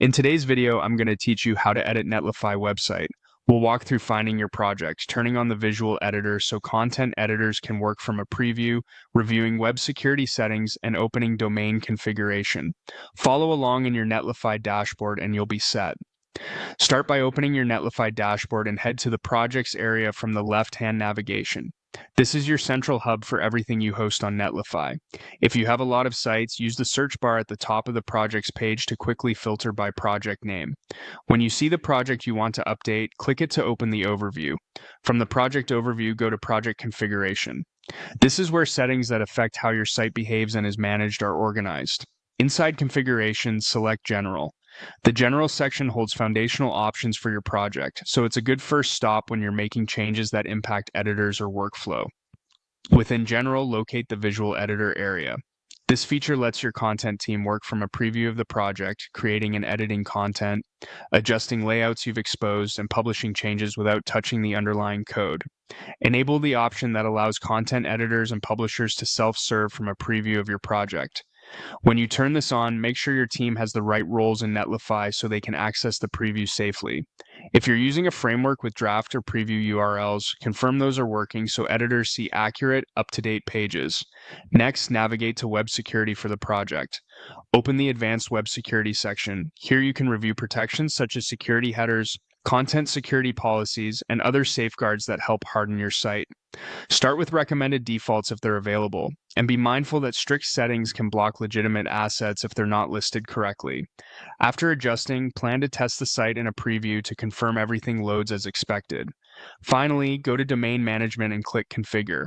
In today's video, I'm going to teach you how to edit Netlify website. We'll walk through finding your project, turning on the visual editor so content editors can work from a preview, reviewing web security settings, and opening domain configuration. Follow along in your Netlify dashboard and you'll be set. Start by opening your Netlify dashboard and head to the projects area from the left-hand navigation. This is your central hub for everything you host on Netlify. If you have a lot of sites, use the search bar at the top of the projects page to quickly filter by project name. When you see the project you want to update, click it to open the overview. From the project overview, go to project configuration. This is where settings that affect how your site behaves and is managed are organized. Inside configuration, select General. The General section holds foundational options for your project, so it's a good first stop when you're making changes that impact editors or workflow. Within General, locate the Visual Editor area. This feature lets your content team work from a preview of the project, creating and editing content, adjusting layouts you've exposed, and publishing changes without touching the underlying code. Enable the option that allows content editors and publishers to self-serve from a preview of your project. When you turn this on, make sure your team has the right roles in Netlify so they can access the preview safely. If you're using a framework with draft or preview URLs, confirm those are working so editors see accurate, up-to-date pages. Next, navigate to Web Security for the project. Open the Advanced Web Security section. Here you can review protections such as security headers, content security policies, and other safeguards that help harden your site. Start with recommended defaults if they're available, and be mindful that strict settings can block legitimate assets if they're not listed correctly. After adjusting, plan to test the site in a preview to confirm everything loads as expected. Finally, go to Domain Management and click Configure.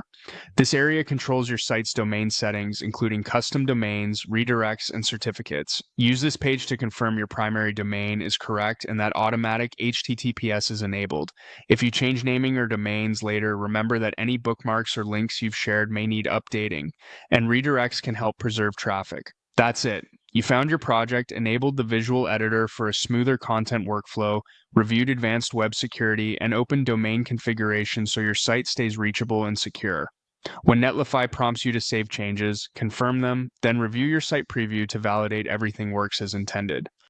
This area controls your site's domain settings, including custom domains, redirects, and certificates. Use this page to confirm your primary domain is correct and that automatic HTTPS is enabled. If you change naming or domains later, remember that any bookmarks or links you've shared may need updating, and redirects can help preserve traffic. That's it. You found your project, enabled the visual editor for a smoother content workflow, reviewed advanced web security, and opened domain configuration so your site stays reachable and secure. When Netlify prompts you to save changes, confirm them, then review your site preview to validate everything works as intended.